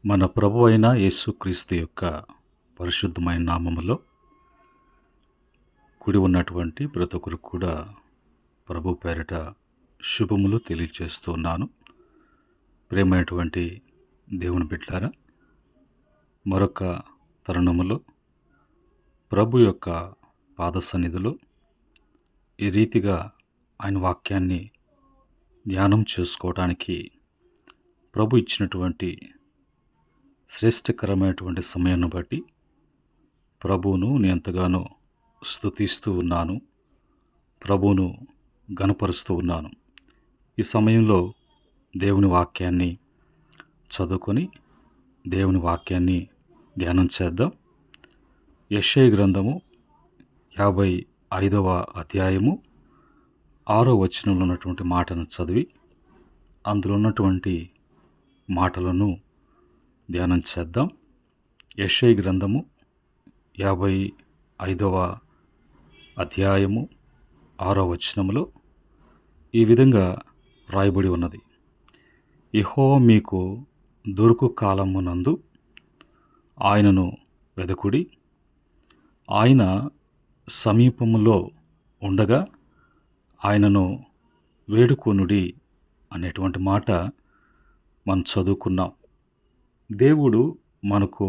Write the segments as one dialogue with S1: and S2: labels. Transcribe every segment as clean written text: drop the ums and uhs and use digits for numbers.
S1: మన ప్రభు అయిన యేసుక్రీస్తు యొక్క పరిశుద్ధమైన నామములో కూడి ఉన్నటువంటి ప్రతి ఒక్కరు కూడా ప్రభు పేరిట శుభములు తెలియజేస్తున్నాను. ప్రేమైనటువంటి దేవుని బిడ్డలారా, మరొక తరుణములో ప్రభు యొక్క పాద సన్నిధిలో ఈ రీతిగా ఆయన వాక్యాన్ని ధ్యానం చేసుకోవడానికి ప్రభు ఇచ్చినటువంటి శ్రేష్టకరమైనటువంటి సమయాన్ని బట్టి ప్రభువును నేను ఎంతగానో స్తుతిస్తూ ఉన్నాను. ప్రభువును గణపరుస్తూ ఉన్నాను. ఈ సమయంలో దేవుని వాక్యాన్ని చదువుకొని దేవుని వాక్యాన్ని ధ్యానం చేద్దాం. యెషయా గ్రంథము 55వ అధ్యాయము 6వ వచనంలో ఉన్నటువంటి మాటను చదివి అందులో ఉన్నటువంటి మాటలను ధ్యానం చేద్దాం. యెషయా గ్రంథము 55వ అధ్యాయము 6వ వచనములో ఈ విధంగా రాయబడి ఉన్నది. యెహోవా మీకు దొరుకు కాలమునందు ఆయనను వెదకుడి, ఆయన సమీపములో ఉండగా ఆయనను వేడుకొనుడి అనేటువంటి మాట మనం చదువుకున్నాం. దేవుడు మనకు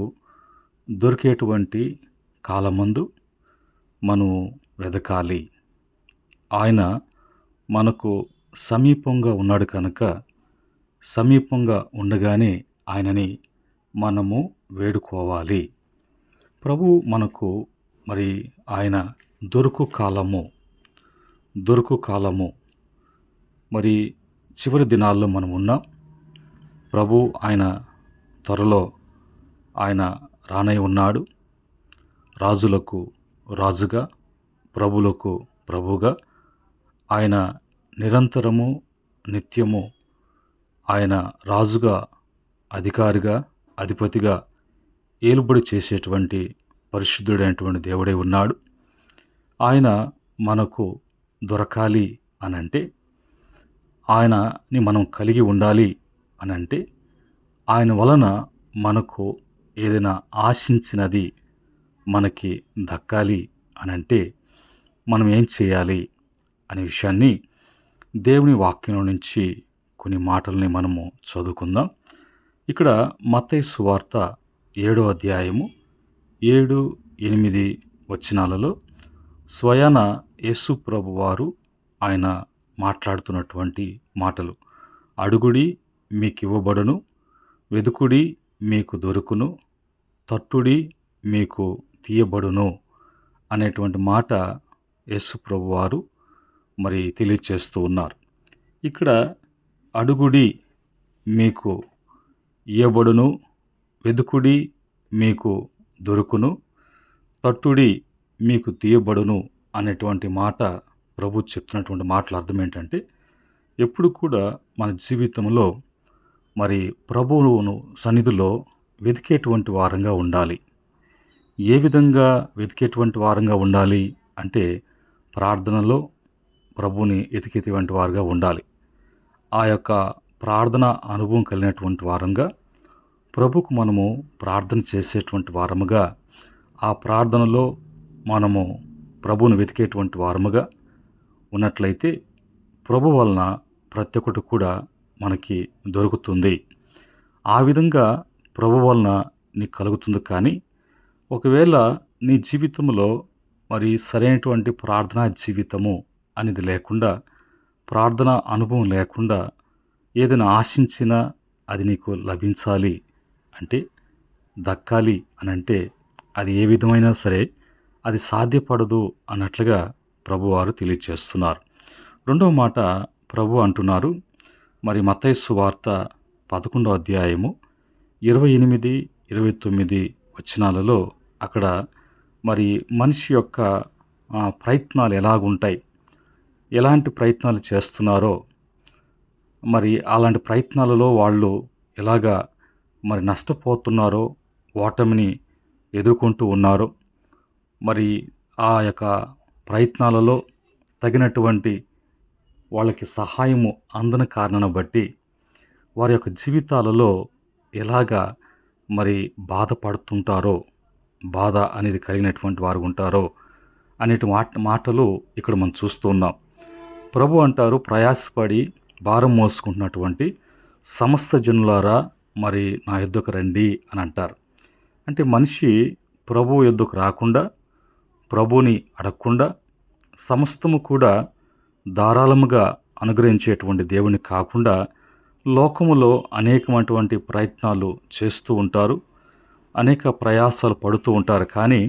S1: దొరికేటువంటి కాలమందు మనం వెదకాలి. ఆయన మనకు సమీపంగా ఉన్నాడు కనుక సమీపంగా ఉండగానే ఆయనని మనము వేడుకోవాలి. ప్రభు మనకు మరి ఆయన దొరుకు కాలము మరి చివరి దినాల్లో మనం ఉన్నాం. ప్రభు ఆయన త్వరలో ఆయన రానై ఉన్నాడు. రాజులకు రాజుగా, ప్రభులకు ప్రభుగా ఆయన నిరంతరము నిత్యము ఆయన రాజుగా, అధికారిగా, అధిపతిగా ఏలుబడి చేసేటువంటి పరిశుద్ధుడైనటువంటి దేవుడై ఉన్నాడు. ఆయన మనకు దొరకాలి అనంటే, ఆయనని మనం కలిగి ఉండాలి అనంటే, ఆయన వలన మనకు ఏదైనా ఆశించినది మనకి దక్కాలి అనంటే మనం ఏం చేయాలి అనే విషయాన్ని దేవుని వాక్యం నుంచి కొన్ని మాటల్ని మనము చదువుకుందాం. ఇక్కడ మత్తయి సువార్త 7వ అధ్యాయము 7, 8 వచనాలలో స్వయాన యేసు ప్రభు వారు ఆయన మాట్లాడుతున్నటువంటి మాటలు. అడుగుడి మీకు ఇవ్వబడును, వెదుకుడి మీకు దొరుకును, తట్టుడి మీకు తీయబడును అనేటువంటి మాట యేసు ప్రభు వారు మరి తెలియచేస్తూ ఉన్నారు. ఇక్కడ అడుగుడి మీకు ఇయ్యబడును, వెదుకుడి మీకు దొరుకును, తట్టుడి మీకు తీయబడును అనేటువంటి మాట ప్రభు చెప్తున్నటువంటి మాటల అర్థం ఏంటంటే, ఎప్పుడు కూడా మన జీవితంలో మరి ప్రభువును సన్నిధిలో వెతికేటువంటి వారంగా ఉండాలి. ఏ విధంగా వెతికేటువంటి వారంగా ఉండాలి అంటే, ప్రార్థనలో ప్రభువుని వెతికేటువంటి వారుగా ఉండాలి. ఆ యొక్క ప్రార్థన అనుభవం కలిగినటువంటి వారంగా, ప్రభుకు మనము ప్రార్థన చేసేటువంటి వారముగా, ఆ ప్రార్థనలో మనము ప్రభువును వెతికేటువంటి వారముగా ఉన్నట్లయితే ప్రభు వలన ప్రతి ఒక్కటి కూడా మనకి దొరుకుతుంది. ఆ విధంగా ప్రభు వలన నీకు కలుగుతుంది. కానీ ఒకవేళ నీ జీవితంలో మరి సరైనటువంటి ప్రార్థనా జీవితము అనేది లేకుండా, ప్రార్థన అనుభవం లేకుండా ఏదైనా ఆశించినా అది నీకు లభించాలి అంటే, దక్కాలి అనంటే అది ఏ విధమైనా సరే అది సాధ్యపడదు అన్నట్లుగా ప్రభువారు తెలియజేస్తున్నారు. రెండవ మాట ప్రభు అంటున్నారు. మరి మత్తయి సువార్త 11వ అధ్యాయము 28, 29 వచనాలలో అక్కడ మరి మనిషి యొక్క ప్రయత్నాలు ఎలాగుంటాయి, ఎలాంటి ప్రయత్నాలు చేస్తున్నారో, మరి అలాంటి ప్రయత్నాలలో వాళ్ళు ఎలాగా మరి నష్టపోతున్నారో, ఓటమిని ఎదుర్కొంటూ ఉన్నారో, మరి ఆ యొక్క ప్రయత్నాలలో తగినటువంటి వాళ్ళకి సహాయము అందని కారణాన్ని బట్టి వారి యొక్క జీవితాలలో ఎలాగా మరి బాధపడుతుంటారో, బాధ అనేది కలిగినటువంటి వారు ఉంటారో అనేటి మాటలు ఇక్కడ మనం చూస్తూ ఉన్నాం. ప్రభు అంటారు, ప్రయాసపడి భారం మోసుకుంటున్నటువంటి సమస్త జనులారా మరి నా యొద్దకు రండి అని అంటారు. అంటే మనిషి ప్రభు యొద్దకు రాకుండా, ప్రభుని అడగకుండా, సమస్తము కూడా ధారాళముగా అనుగ్రహించేటువంటి దేవుని కాకుండా లోకములో అనేకమైనటువంటి ప్రయత్నాలు చేస్తూ ఉంటారు, అనేక ప్రయాసాలు పడుతూ ఉంటారు. కానీ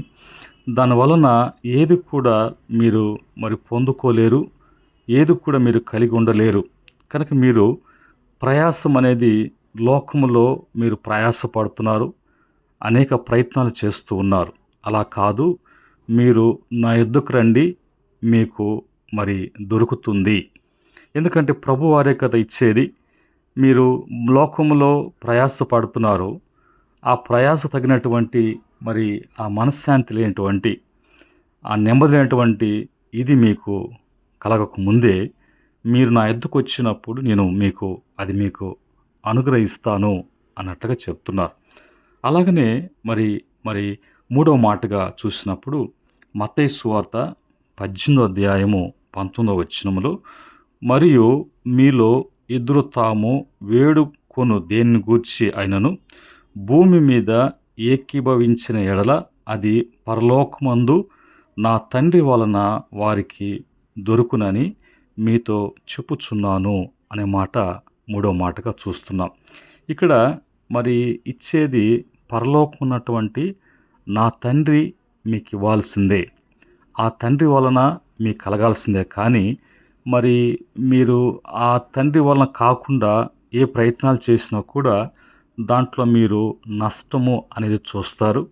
S1: దానివలన ఏది కూడా మీరు మరి పొందుకోలేరు, ఏది కూడా మీరు కలిగి ఉండలేరు. కనుక మీరు ప్రయాసం అనేది, లోకములో మీరు ప్రయాసపడుతున్నారు, అనేక ప్రయత్నాలు చేస్తూ ఉన్నారు. అలా కాదు, మీరు నా యొద్దకు రండి, మీకు మరి దొరుకుతుంది. ఎందుకంటే ప్రభు వారే కదా ఇచ్చేది. మీరు లోకములో ప్రయాసపడుతున్నారు, ఆ ప్రయాస తగినటువంటి మరి ఆ మనశ్శాంతి లేనటువంటి, ఆ నెమ్మది లేనటువంటి ఇది మీకు కలగక ముందే మీరు నా యొద్దకు వచ్చినప్పుడు నేను మీకు అనుగ్రహిస్తాను అన్నట్లుగా చెప్తున్నారు. అలాగనే మరి మరి మూడవ మాటగా చూసినప్పుడు మత్తయి సువార్త 18వ అధ్యాయము 19వ వచనములో, మరియు మీలో ఇద్దరు తాము వేడుకొను దేన్ని గూర్చి అయినను భూమి మీద ఏకీభవించిన ఎడల అది పరలోకమందు నా తండ్రి వలన వారికి దొరుకునని మీతో చెప్పుచున్నాను అనే మాట మూడో మాటగా చూస్తున్నాం. ఇక్కడ మరి ఇచ్చేది పరలోకం ఉన్నటువంటి నా తండ్రి మీకు ఇవ్వాల్సిందే, ఆ తండ్రి వలన మీకు కలగాల్సిందే. కానీ మరి మీరు ఆ తండ్రి వలన కాకుండా ఏ ప్రయత్నాలు చేసినా కూడా దాంట్లో మీరు నష్టము అనేది చూస్తారు,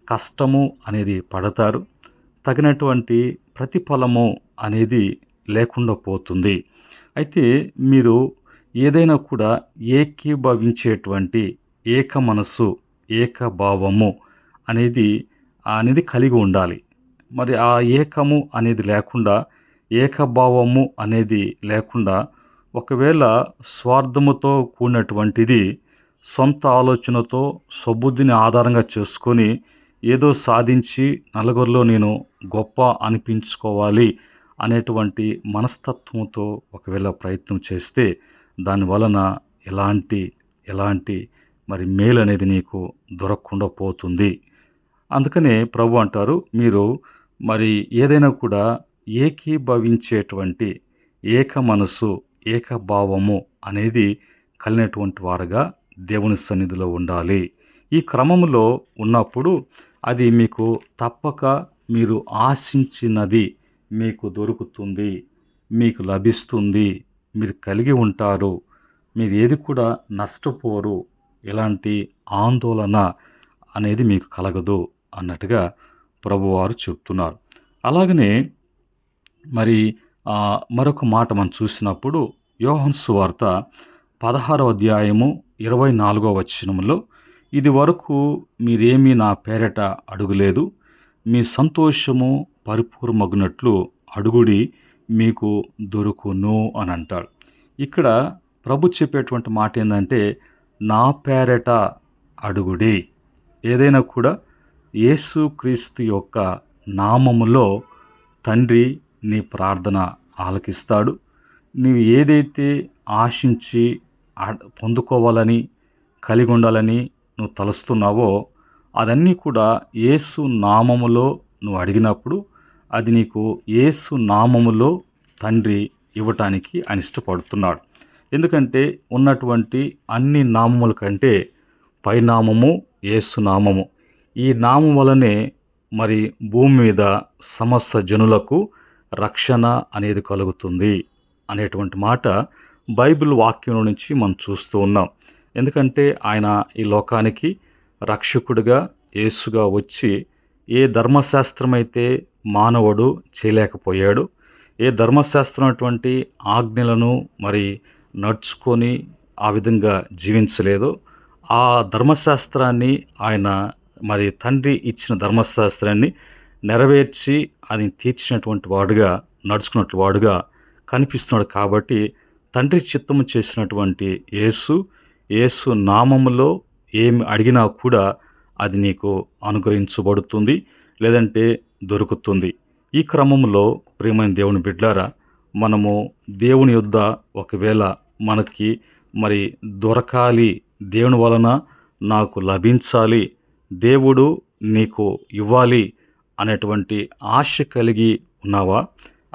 S1: కష్టము అనేది పడతారు, తగినటువంటి ప్రతిఫలము అనేది లేకుండా పోతుంది. అయితే మీరు ఏదైనా కూడా ఏకీభవించేటువంటి ఏక మనస్సు, ఏకభావము అనేది కలిగి ఉండాలి. మరి ఆ ఏకము అనేది లేకుండా, ఏకభావము అనేది లేకుండా, ఒకవేళ స్వార్థముతో కూడినటువంటిది, సొంత ఆలోచనతో స్వబుద్ధిని ఆధారంగా చేసుకొని ఏదో సాధించి నలుగురిలో నేను గొప్ప అనిపించుకోవాలి అనేటువంటి మనస్తత్వంతో ఒకవేళ ప్రయత్నం చేస్తే దాని వలన ఎలాంటి మరి మేలు అనేది నీకు దొరకకుండా పోతుంది. అందుకనే ప్రభు అంటారు, మీరు మరి ఏదైనా కూడా ఏకీభవించేటువంటి ఏక మనసు, ఏకభావము అనేది కలిగినటువంటి వారుగా దేవుని సన్నిధిలో ఉండాలి. ఈ క్రమములో ఉన్నప్పుడు అది మీకు తప్పక మీరు ఆశించినది మీకు దొరుకుతుంది, మీకు లభిస్తుంది, మీరు కలిగి ఉంటారు, మీరు ఏది కూడా నష్టపోరు, ఎలాంటి ఆందోళన అనేది మీకు కలగదు అన్నట్టుగా ప్రభువారు చెప్తున్నారు. అలాగనే మరి మరొక మాట మనం చూసినప్పుడు యోహాను సువార్త 16వ అధ్యాయము 24వ వచనములో, ఇది వరకు మీరేమీ నా పేరట అడుగులేదు, మీ సంతోషము పరిపూర్ణమగునట్లు అడుగుడి, మీకు దొరుకును అని అంటాడు. ఇక్కడ ప్రభు చెప్పేటువంటి మాట ఏంటంటే, నా పేరట అడుగుడి. ఏదైనా కూడా యేసుక్రీస్తు యొక్క నామములో తండ్రి నీ ప్రార్థన ఆలకిస్తాడు. నీవు ఏదైతే ఆశించి పొందుకోవాలని, కలిగి ఉండాలని నువ్వు తలుస్తున్నావో అదన్నీ కూడా యేసు నామములో నువ్వు అడిగినప్పుడు అది నీకు యేసు నామములో తండ్రి ఇవ్వటానికి ఆయన ఇష్టపడుతున్నాడు. ఎందుకంటే ఉన్నటువంటి అన్ని నామముల కంటే పైనామము యేసు నామము. ఈ నామం వలనే మరి భూమి మీద సమస్త జనులకు రక్షణ అనేది కలుగుతుంది అనేటువంటి మాట బైబిల్ వాక్యం నుంచి మనం చూస్తూ ఉన్నాం. ఎందుకంటే ఆయన ఈ లోకానికి రక్షకుడిగా, యేసుగా వచ్చి ఏ ధర్మశాస్త్రం అయితే మానవుడు చేయలేకపోయాడు, ఏ ధర్మశాస్త్రం అటువంటి ఆజ్ఞలను మరి నడుచుకొని ఆ విధంగా జీవించలేదో, ఆ ధర్మశాస్త్రాన్ని ఆయన మరి తండ్రి ఇచ్చిన ధర్మశాస్త్రాన్ని నెరవేర్చి అది తీర్చినటువంటి వాడుగా, నడుచుకున్నట్లు వాడుగా కనిపిస్తున్నాడు. కాబట్టి తండ్రి చిత్తము చేసినటువంటి యేసు నామములో ఏమి అడిగినా కూడా అది నీకు అనుగ్రహించబడుతుంది, లేదంటే దొరుకుతుంది. ఈ క్రమంలో ప్రియమైన దేవుని బిడ్డలారా, మనము దేవుని యొద్ద ఒకవేళ మనకి మరి దొరకాలి, దేవుని వలన నాకు లభించాలి, దేవుడు నీకు ఇవ్వాలి అనేటువంటి ఆశ కలిగి ఉన్నావా?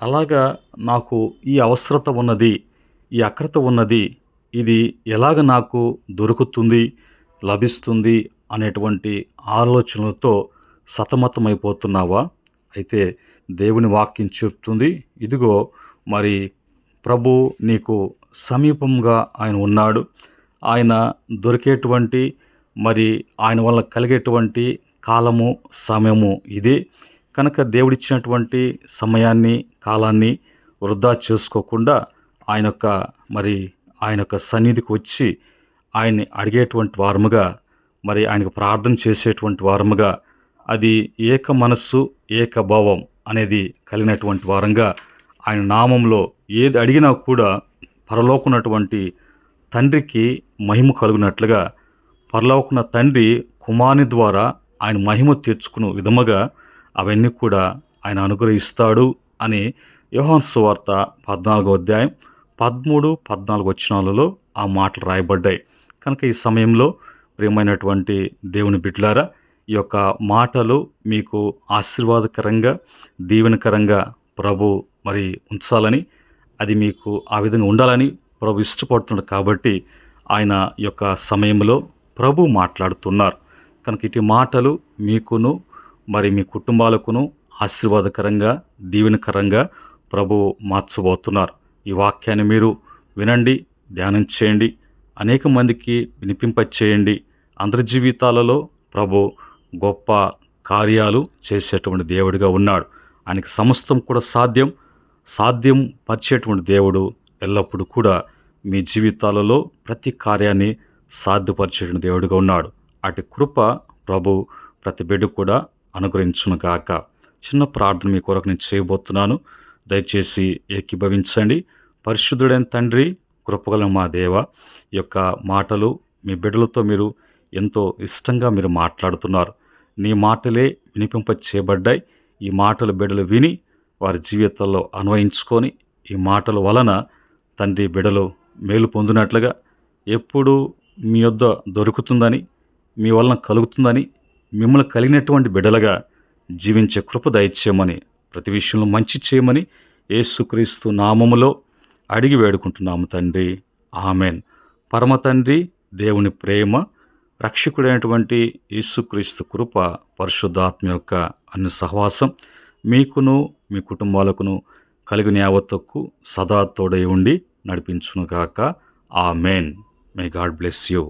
S1: అలాగా నాకు ఈ అవసరత ఉన్నది, ఈ అక్రత ఉన్నది, ఇది ఎలాగ నాకు దొరుకుతుంది, లభిస్తుంది అనేటువంటి ఆలోచనలతో సతమతమైపోతున్నావా? అయితే దేవుని వాక్యం చెప్తుంది, ఇదిగో మరి ప్రభు నీకు సమీపంగా ఆయన ఉన్నాడు. ఆయన దొరికేటువంటి మరి ఆయన వల్ల కలిగేటువంటి కాలము, సమయము ఇదే. కనుక దేవుడిచ్చినటువంటి సమయాన్ని, కాలాన్ని వృధా చేసుకోకుండా ఆయన యొక్క సన్నిధికి వచ్చి ఆయన్ని అడిగేటువంటి వారముగా, మరి ఆయనకు ప్రార్థన చేసేటువంటి వారముగా, అది ఏక మనస్సు ఏకభావం అనేది కలిగినటువంటి వారంగా ఆయన నామంలో ఏది అడిగినా కూడా పరలోకున్నటువంటి తండ్రికి మహిమ కలుగునట్లుగా, పరలోకున్న తండ్రి కుమారుని ద్వారా ఆయన మహిమ తెచ్చుకునే విధముగా అవన్నీ కూడా ఆయన అనుగ్రహిస్తాడు అని యోహాను సువార్త 14వ అధ్యాయం 13, 14 వచనాలలో ఆ మాటలు రాయబడ్డాయి. కనుక ఈ సమయంలో ప్రియమైనటువంటి దేవుని బిడ్డలారా, ఈ యొక్క మాటలు మీకు ఆశీర్వాదకరంగా, దీవెనకరంగా ప్రభు మరి ఉంచాలని, అది మీకు ఆ విధంగా ఉండాలని ప్రభు ఇష్టపడుతున్నాడు. కాబట్టి ఆయన యొక్క సమయంలో ప్రభు మాట్లాడుతున్నారు. కనుక ఇటు మాటలు మీకును మరి మీ కుటుంబాలకును ఆశీర్వాదకరంగా, దీవెనకరంగా ప్రభు మార్చబోతున్నారు. ఈ వాక్యాన్ని మీరు వినండి, ధ్యానం చేయండి, అనేక మందికి వినిపింపచేయండి. అందరి జీవితాలలో ప్రభు గొప్ప కార్యాలు చేసేటువంటి దేవుడిగా ఉన్నాడు. ఆయనకి సమస్తం కూడా సాధ్యం పరిచేటువంటి దేవుడు ఎల్లప్పుడూ కూడా మీ జీవితాలలో ప్రతి కార్యాన్ని సాధ్యపరిచేటువంటి దేవుడిగా ఉన్నాడు. అటు కృప ప్రభు ప్రతి బిడ్డ కూడా అనుగ్రహించునుగాక. చిన్న ప్రార్థన మీ కొరకు నేను చేయబోతున్నాను, దయచేసి ఏకీభవించండి. పరిశుద్ధుడైన తండ్రి, కృపగల మా దేవ, ఈ యొక్క మాటలు మీ బిడ్డలతో మీరు ఎంతో ఇష్టంగా మీరు మాట్లాడుతున్నారు. నీ మాటలే వినిపింప చేయబడ్డాయి. ఈ మాటలు బిడ్డలు విని వారి జీవితాల్లో అన్వయించుకొని, ఈ మాటల వలన తండ్రి బిడ్డలు మేలు పొందినట్లుగా, ఎప్పుడు మీ యొద్ద దొరుకుతుందని, మీ వలన కలుగుతుందని, మిమ్మల్ని కలిగినటువంటి బిడ్డలుగా జీవించే కృప దయచేయమని, ప్రతి విషయంలో మంచి చేయమని యేసుక్రీస్తు నామములో అడిగి వేడుకుంటున్నాము తండ్రి. ఆమెన్. పరమ తండ్రి దేవుని ప్రేమ, రక్షకుడైనటువంటి యేసుక్రీస్తు కృప, పరిశుద్ధాత్మ యొక్క అన్ని సహవాసం మీకును మీ కుటుంబాలకును కలిగిన యావత్తకు సదా తోడై ఉండి నడిపించునుగాక. Amen. May God bless you.